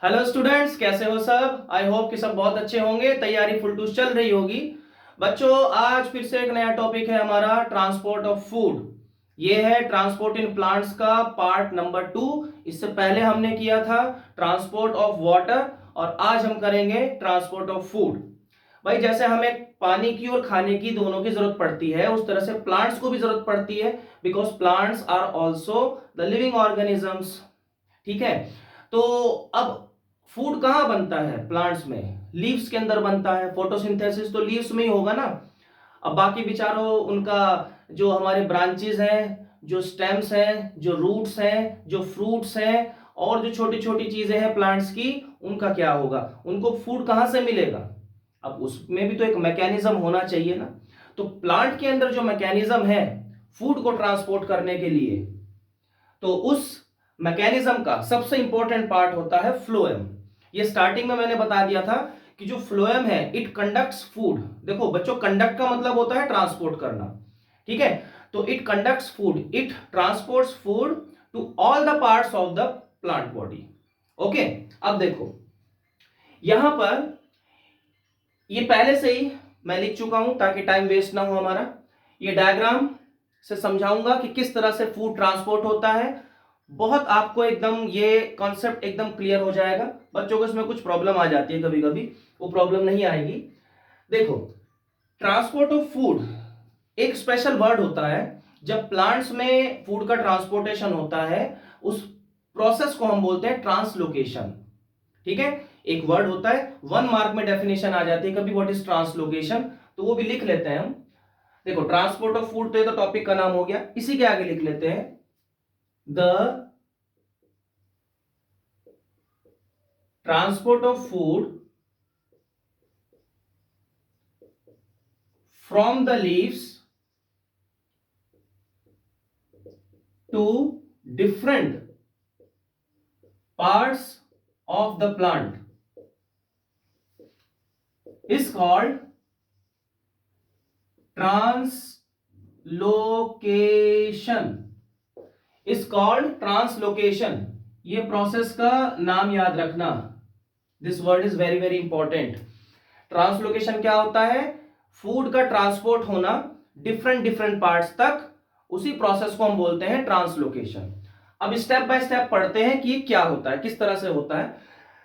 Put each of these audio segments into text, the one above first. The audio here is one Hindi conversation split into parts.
हेलो स्टूडेंट्स, कैसे हो सब। आई होप कि सब बहुत अच्छे होंगे। तैयारी फुल टूस चल रही होगी। बच्चों, आज फिर से एक नया टॉपिक है हमारा, ट्रांसपोर्ट ऑफ फूड। ये है ट्रांसपोर्ट इन प्लांट्स का पार्ट नंबर 2। इससे पहले हमने किया था ट्रांसपोर्ट ऑफ वाटर और आज हम करेंगे ट्रांसपोर्ट ऑफ फूड। भाई, जैसे हमें पानी की और खाने की दोनों की जरूरत पड़ती है, उस तरह से प्लांट्स को भी जरूरत पड़ती है, because plants are also the living organisms. ठीक है। तो अब फूड कहाँ बनता है प्लांट्स में? लीव्स के अंदर बनता है। फोटोसिंथेसिस तो लीव्स में ही होगा ना। अब बाकी बेचारों उनका जो हमारे ब्रांचेस हैं, जो स्टेम्स हैं, जो रूट्स हैं, जो फ्रूट्स हैं और जो छोटी छोटी चीजें हैं प्लांट्स की, उनका क्या होगा? उनको फूड कहाँ से मिलेगा? अब उसमें भी तो एक मैकेनिज्म होना चाहिए ना। तो प्लांट के अंदर जो मैकेनिज्म है फूड को ट्रांसपोर्ट करने के लिए, तो उस मैकेनिज्म का सबसे इंपॉर्टेंट पार्ट होता है फ्लोएम। ये स्टार्टिंग में मैंने बता दिया था कि जो फ्लोएम है इट कंडक्ट्स फूड। देखो बच्चों, कंडक्ट का मतलब होता है ट्रांसपोर्ट करना। ठीक है। तो it conducts food, it transports food to all the parts of the plant body. Okay. अब देखो यहां पर, ये पहले से ही मैं लिख चुका हूं ताकि टाइम वेस्ट ना हो हमारा। ये डायग्राम से समझाऊंगा कि किस तरह से फूड ट्रांसपोर्ट होता है। बहुत आपको एकदम ये कॉन्सेप्ट एकदम क्लियर हो जाएगा। बच्चों को इसमें कुछ प्रॉब्लम आ जाती है कभी कभी, वो प्रॉब्लम नहीं आएगी। देखो, ट्रांसपोर्ट ऑफ फूड एक स्पेशल वर्ड होता है। जब प्लांट्स में फूड का ट्रांसपोर्टेशन होता है, उस प्रोसेस को हम बोलते हैं ट्रांसलोकेशन। ठीक है। एक वर्ड होता है, 1 मार्क में डेफिनेशन आ जाती है कभी, व्हाट इज ट्रांसलोकेशन, तो वो भी लिख लेते हैं हम। देखो, ट्रांसपोर्ट ऑफ फूड तो ये तो टॉपिक का नाम हो गया, इसी के आगे लिख लेते हैं the transport of food from the leaves to different parts of the plant is called translocation। is called translocation। ये प्रोसेस का नाम याद रखना। This word is very very important. Translocation क्या होता है? फूड का ट्रांसपोर्ट होना डिफरेंट डिफरेंट पार्ट्स तक, उसी प्रोसेस को हम बोलते हैं ट्रांसलोकेशन। अब स्टेप बाय स्टेप पढ़ते हैं कि क्या होता है, किस तरह से होता है।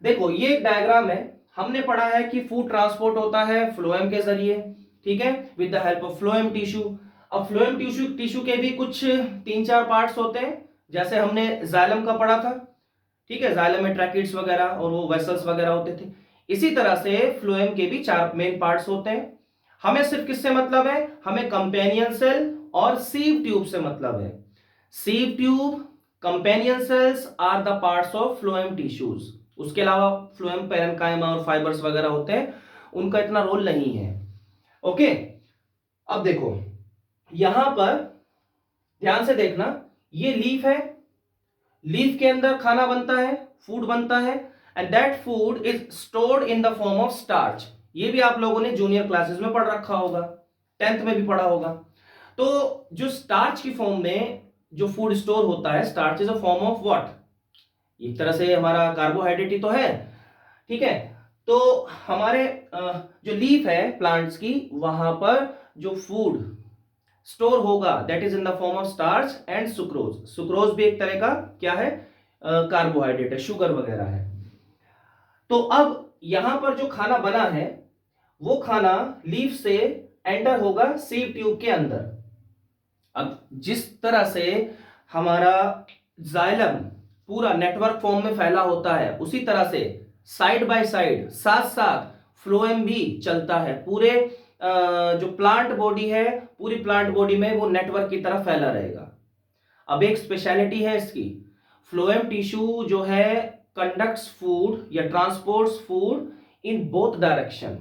देखो, ये एक डायग्राम है। हमने पढ़ा है कि फूड ट्रांसपोर्ट होता है फ्लोएम के जरिए। ठीक है, with the help of phloem tissue. अब फ्लोएम टिश्यू टिश्यू के भी कुछ 3-4 पार्ट्स होते हैं, जैसे हमने जाइलम का पढ़ा था। ठीक है, जाइलम में ट्रैकिड्स वगैरह और वो वेसल्स वगैरह होते थे। इसी तरह से फ्लोएम के भी 4 मेन पार्ट्स होते हैं। हमें सिर्फ किससे मतलब है? हमें कंपेनियन सेल और सीव ट्यूब से मतलब है। Sieve tube, companion cells are the parts of phloem tissues. उसके अलावा फ्लोएम पैरेन्काइमा और फाइबर्स वगैरह होते हैं, उनका इतना रोल नहीं है। ओके। अब देखो यहां पर ध्यान से देखना, ये लीफ है। लीफ के अंदर खाना बनता है, फूड बनता है, and that food is stored in the form of starch. ये भी आप लोगों ने जूनियर क्लासेस में पढ़ रखा होगा, 10th में भी पढ़ा होगा। तो जो स्टार्च की फॉर्म में जो फूड स्टोर होता है, starch is a form of what? एक तरह से हमारा कार्बोहाइड्रेट ही तो है। ठीक है। तो हमारे जो लीफ है प्लांट्स की, वहां पर जो फूड स्टोर होगा that is in the form of starch and sucrose. Sucrose भी एक तरह का क्या है? कार्बोहाइड्रेट है, शुगर वगैरह है। तो अब यहां पर जो खाना बना है, वो खाना लीफ से एंटर होगा सीव ट्यूब के अंदर। अब जिस तरह से हमारा जाइलम पूरा नेटवर्क फॉर्म में फैला होता है, उसी तरह से साइड बाय साइड, साथ साथ फ्लोएम भी चलता है। पूरे जो प्लांट बॉडी है, पूरी प्लांट बॉडी में वो नेटवर्क की तरह फैला रहेगा। अब एक स्पेशलिटी है इसकी, फ्लोएम टिश्यू जो है कंडक्ट्स फूड या transports food in both direction.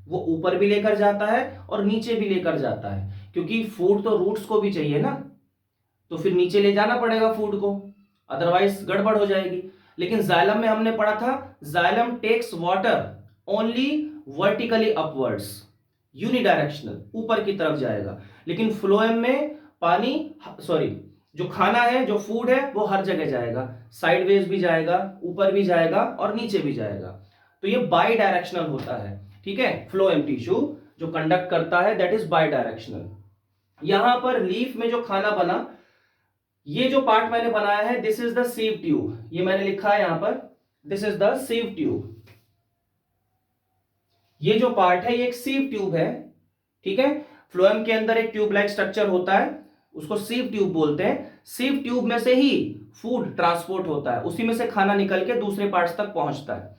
वो ऊपर भी लेकर जाता है और नीचे भी लेकर जाता है, क्योंकि फूड तो रूट्स को भी चाहिए ना, तो फिर नीचे ले जाना पड़ेगा फूड को, अदरवाइज गड़बड़ हो जाएगी। लेकिन जाइलम में हमने पढ़ा था, xylem takes water only vertically upwards, unidirectional, ऊपर की तरफ जाएगा। लेकिन फ्लोएम में पानी, सॉरी, जो खाना है, जो फूड है, वो हर जगह जाएगा, साइडवेज भी जाएगा, ऊपर भी जाएगा और नीचे भी जाएगा। तो ये बाई डायरेक्शनल होता है, ठीक है। फ्लोएम टिश्यू जो कंडक्ट करता है दैट इज बाई डायरेक्शनल। यहां पर लीफ में जो खाना बना, ये जो पार्ट मैंने बनाया है this is the sieve tube, ये मैंने लिखा है यहां पर, this is the sieve tube. ये जो पार्ट है ये एक सीव ट्यूब है, ठीक है। फ्लोएम के अंदर एक ट्यूब लाइक स्ट्रक्चर होता है, उसको सीव ट्यूब बोलते हैं। सीव ट्यूब में से ही फूड ट्रांसपोर्ट होता है, उसी में से खाना निकल के दूसरे पार्ट्स तक पहुंचता है।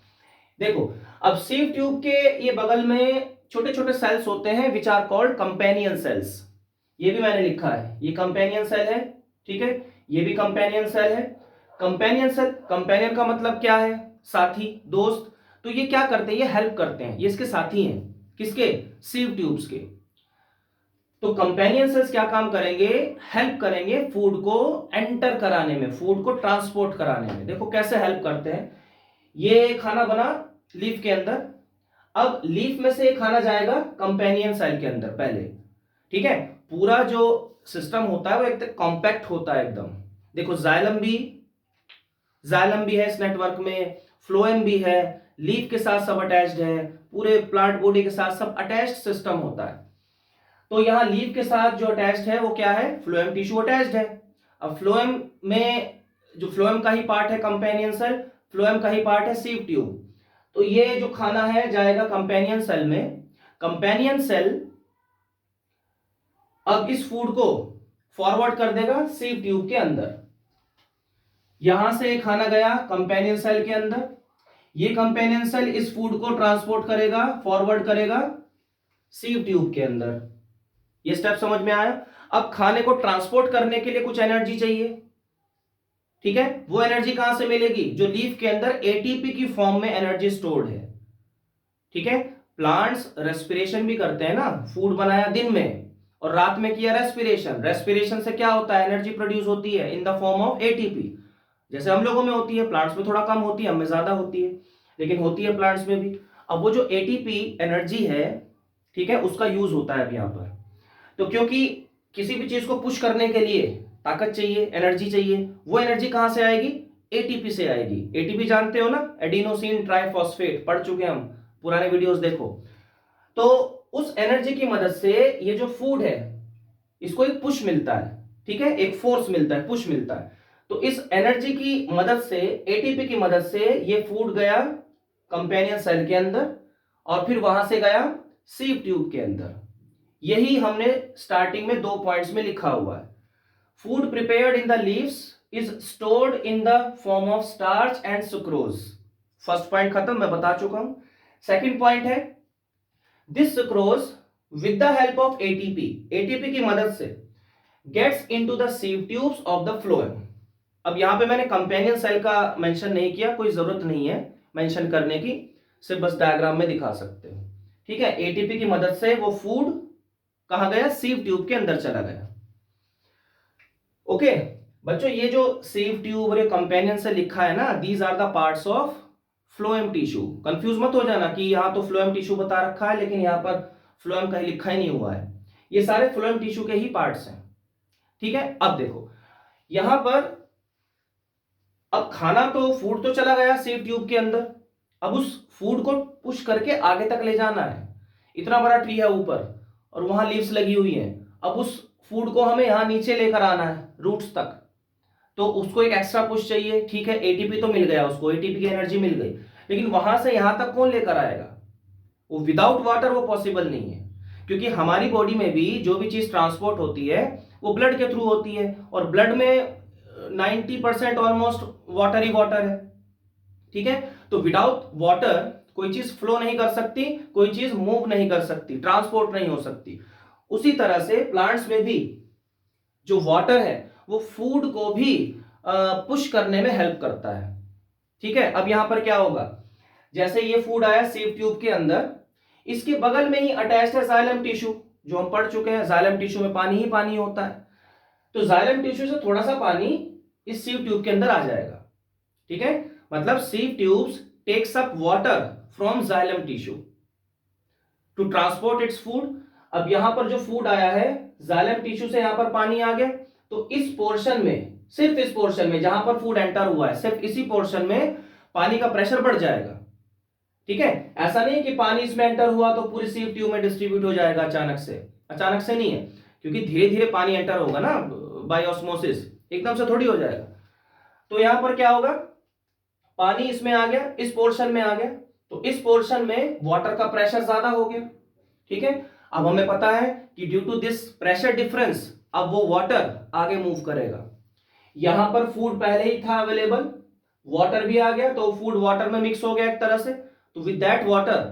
देखो अब सीव ट्यूब के ये बगल में छोटे छोटे सेल्स होते हैं which are called companion cells. ये भी मैंने लिखा है, ये कंपेनियन सेल है, ठीक है। ये भी कंपेनियन सेल है। कंपेनियन सेल, कंपेनियन का मतलब क्या है? साथी, दोस्त। तो ये क्या करते हैं? ये हेल्प करते हैं, ये इसके साथी हैं। किसके? सीव ट्यूब्स के। तो कंपेनियन सेल्स क्या काम करेंगे? हेल्प करेंगे फूड को एंटर कराने में, फूड को ट्रांसपोर्ट कराने में। देखो कैसे हेल्प करते हैं। ये खाना बना लीफ के अंदर, अब लीफ में से खाना जाएगा कंपेनियन सेल के अंदर पहले, ठीक है। पूरा जो सिस्टम होता है वो एकदम कॉम्पैक्ट होता है एकदम। देखो जाइलम भी है इस नेटवर्क में, फ्लोएम भी है, लीफ के साथ सब अटैच्ड है, पूरे प्लांट बॉडी के साथ सब अटैच्ड सिस्टम होता है। तो यहां लीफ के साथ जो अटैच्ड है वो क्या है? फ्लोएम टिश्यू अटैच्ड है। अब फ्लोएम में जो फ्लोएम का ही पार्ट है कंपेनियन सेल, फ्लोएम का ही पार्ट है सीव ट्यूब। तो ये जो खाना है जाएगा कंपेनियन सेल में। कंपेनियन सेल अब इस फूड को फॉरवर्ड कर देगा सीव ट्यूब के अंदर। यहां से खाना गया कंपेनियन सेल के अंदर, ये कंपेनियन सेल इस फूड को ट्रांसपोर्ट करेगा, फॉरवर्ड करेगा सीव ट्यूब के अंदर। ये स्टेप समझ में आया? अब खाने को ट्रांसपोर्ट करने के लिए कुछ एनर्जी चाहिए, ठीक है। वो एनर्जी कहां से मिलेगी? जो लीफ के अंदर एटीपी की फॉर्म में एनर्जी स्टोर्ड है, ठीक है। प्लांट्स रेस्पिरेशन भी करते हैं ना, फूड बनाया दिन में और रात में किया रेस्पिरेशन। रेस्पिरेशन से क्या होता है? एनर्जी प्रोड्यूस होती है इन द फॉर्म ऑफ एटीपी। जैसे हम लोगों में होती है, प्लांट्स में थोड़ा कम होती है, हमें ज्यादा होती है, लेकिन होती है प्लांट्स में भी। अब वो जो एटीपी एनर्जी है, ठीक है, उसका यूज होता है अब यहां पर। तो क्योंकि किसी भी चीज को पुश करने के लिए ताकत चाहिए, एनर्जी चाहिए, वो एनर्जी कहां से आएगी? एटीपी से आएगी। एटीपी जानते हो ना, एडिनोसिन ट्राइफॉस्फेट, पढ़ चुके हम, पुराने वीडियोस देखो। तो उस एनर्जी की मदद से ये जो फूड है इसको एक पुश मिलता है, ठीक है, एक फोर्स मिलता है, पुश मिलता है। तो इस एनर्जी की मदद से, एटीपी की मदद से ये फूड गया कंपेनियन सेल के अंदर और फिर वहां से गया सीव ट्यूब के अंदर। यही हमने स्टार्टिंग में 2 पॉइंट्स में लिखा हुआ है। Food prepared in the leaves is stored in the form of starch and sucrose. First point खत्म, मैं बता चुका हूं। सेकंड पॉइंट है this sucrose with the help of ATP, ATP की मदद से gets into the sieve tubes of the phloem. अब यहां पे मैंने कंपेनियन सेल का मेंशन नहीं किया, कोई जरूरत नहीं है मेंशन करने की, सिर्फ बस डायग्राम में दिखा सकते हो, ठीक है। एटीपी की मदद से वो फूड कहां गया? सीव ट्यूब के अंदर चला गया। ओके बच्चों, ये जो सीव ट्यूब और कंपेनियन से लिखा है ना, these are the parts of phloem tissue. Confuse मत हो जाना कि यहां तो फ्लोएम टिश्यू बता रखा है लेकिन यहां पर फ्लोएम कहीं लिखा ही नहीं हुआ है। ये सारे फ्लोएम टिश्यू के ही पार्ट्स हैं, ठीक है। अब देखो यहां पर, अब खाना तो, फूड तो चला गया सीव ट्यूब के अंदर, अब उस फूड को पुश करके आगे तक ले जाना है। इतना बड़ा ट्री है ऊपर और वहां लीव्स लगी हुई हैं, अब उस फूड को हमें यहां नीचे लेकर आना है रूट्स तक, तो उसको एक एक्स्ट्रा पुश चाहिए, ठीक है। एटीपी तो मिल गया उसको, एटीपी की एनर्जी मिल गई, लेकिन वहां से यहां तक कौन लेकर आएगा? वो विदाउट वाटर वो पॉसिबल नहीं है, क्योंकि हमारी बॉडी में भी जो भी चीज ट्रांसपोर्ट होती है वो ब्लड के थ्रू होती है, और ब्लड में 90% ऑलमोस्ट वाटर ही वाटर है, ठीक है। तो विदाउट वाटर कोई चीज फ्लो नहीं कर सकती, कोई चीज मूव नहीं कर सकती, ट्रांसपोर्ट नहीं हो सकती। उसी तरह से प्लांट्स में भी जो वाटर है वो फूड को भी पुश करने में हेल्प करता है, ठीक है। अब यहां पर क्या होगा? जैसे ये फूड आया सीव ट्यूब के अंदर, इसके बगल में ही अटैच्ड है जाइलम टिश्यू, जो हम पढ़ चुके हैं जाइलम टिश्यू में पानी ही पानी होता है। तो जाइलम टिश्यू से थोड़ा सा पानी इस सीव ट्यूब के अंदर आ जाएगा, ठीक है। मतलब sieve tubes takes up water from xylem tissue to transport its food. अब यहां पर जो फूड आया है जाइलम टिश्यू से, यहां पर पानी आ गया, तो इस पोर्शन में, सिर्फ इस पोर्शन में जहां पर फूड एंटर हुआ है, सिर्फ इसी पोर्शन में पानी का प्रेशर बढ़ जाएगा। ठीक है, ऐसा नहीं कि पानी इसमें एंटर हुआ तो पूरी सीव ट्यूब में डिस्ट्रीब्यूट हो जाएगा अचानक से, अचानक से नहीं है, क्योंकि धीरे धीरे पानी एंटर होगा ना बाय ऑस्मोसिस, एकदम से थोड़ी हो जाएगा। तो यहां पर क्या होगा, पानी इसमें आ गया, इस पोर्शन में आ गया, तो इस पोर्शन में वाटर का प्रेशर ज्यादा हो गया। ठीक है, अब हमें पता है कि due to this pressure difference अब वो वाटर आगे मूव करेगा। यहां पर फूड पहले ही था अवेलेबल, वाटर भी आ गया, तो फूड वाटर में मिक्स हो गया एक तरह से, तो with that water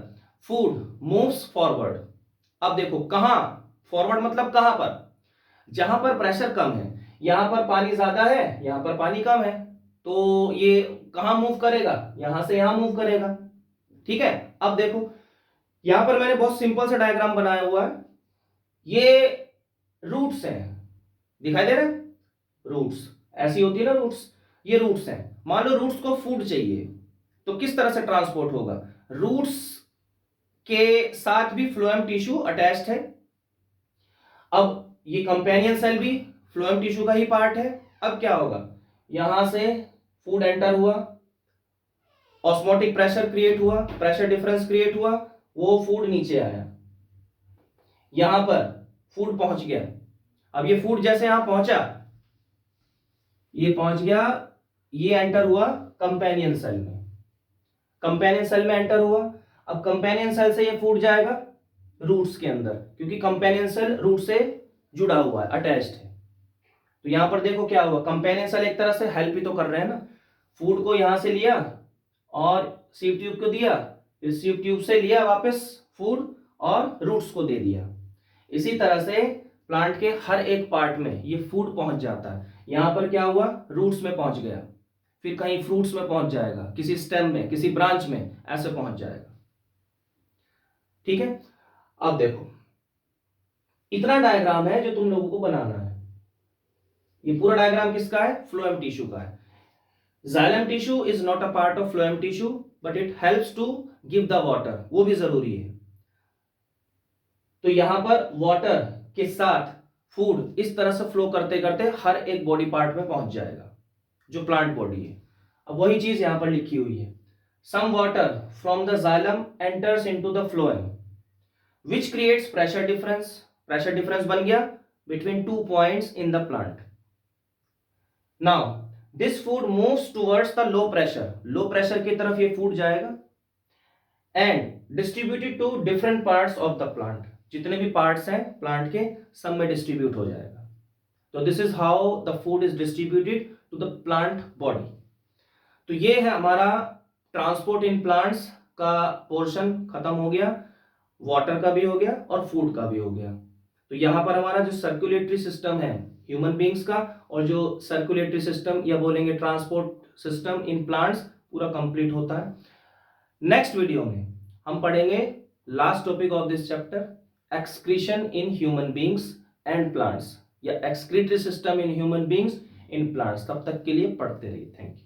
food moves forward. अब देखो कहां फॉरवर्ड, मतलब कहां पर, जहां पर प्रेशर कम है, यहां पर पानी ज्यादा है, यहां पर पानी कम है, तो ये कहां मूव करेगा, यहां से यहां मूव करेगा। ठीक है, अब देखो यहां पर मैंने बहुत सिंपल सा डायग्राम बनाया हुआ है, ये रूट्स हैं, दिखाई दे रहा है, रूट्स ऐसी होती है ना रूट्स, ये रूट्स हैं। मान लो रूट्स को फूड चाहिए, तो किस तरह से ट्रांसपोर्ट होगा, रूट्स के साथ भी फ्लोएम टिश्यू अटैच्ड है। अब ये कंपेनियन सेल भी फ्लोएम टिश्यू का ही पार्ट है। अब क्या होगा, यहां से फूड एंटर हुआ, ऑस्मोटिक प्रेशर क्रिएट हुआ, प्रेशर डिफरेंस क्रिएट हुआ, वो फूड नीचे आया, यहां पर फूड पहुंच गया। अब ये फूड जैसे यहां पहुंचा, ये पहुंच गया, ये एंटर हुआ कंपेनियन सेल में, कंपेनियन सेल में एंटर हुआ। अब कंपेनियन सेल से ये फूड जाएगा रूट्स के अंदर, क्योंकि कंपेनियन सेल रूट से जुड़ा हुआ है, अटैच्ड है। तो यहां पर देखो क्या हुआ, कंपेनियन सेल एक तरह से हेल्प ही तो कर रहे हैं ना, फूड को यहां से लिया और सीव ट्यूब को दिया, फिर सीव ट्यूब से लिया वापस फूड और रूट्स को दे दिया। इसी तरह से प्लांट के हर एक पार्ट में ये फूड पहुंच जाता है। यहां पर क्या हुआ, रूट्स में पहुंच गया, फिर कहीं फ्रूट्स में पहुंच जाएगा, किसी स्टेम में, किसी ब्रांच में, ऐसे पहुंच जाएगा। ठीक है, अब देखो इतना डायग्राम है जो तुम लोगों को बनाना है। ये पूरा डायग्राम किसका है, फ्लोएम टिश्यू का है। Xylem tissue is not a part of phloem tissue but it helps to give the water, वो भी जरूरी है। तो यहां पर वाटर के साथ फूड इस तरह से फ्लो करते करते हर एक बॉडी पार्ट में पहुंच जाएगा, जो प्लांट बॉडी है। अब वही चीज यहां पर लिखी हुई है, some water from the xylem enters into the phloem which creates pressure difference, pressure difference बन गया between 2 points in the plant. Now this food moves towards the low pressure, low pressure की तरफ ये फूड जाएगा, and distributed to different parts of the plant, जितने भी पार्ट्स हैं प्लांट के सब में डिस्ट्रीब्यूट हो जाएगा। तो this is how the food is distributed to the plant body. तो ये है हमारा ट्रांसपोर्ट इन प्लांट्स का पोर्शन खत्म हो गया, वाटर का भी हो गया और फूड का भी हो गया। तो यहां पर हमारा जो सर्कुलेटरी सिस्टम है ह्यूमन बींग्स का, और जो सर्कुलेटरी सिस्टम या बोलेंगे ट्रांसपोर्ट सिस्टम इन प्लांट्स, पूरा कंप्लीट होता है। नेक्स्ट वीडियो में हम पढ़ेंगे last topic of this chapter, excretion in human beings and plants, या excretory system in human beings in plants. तब तक के लिए पढ़ते रहिए, थैंक यू।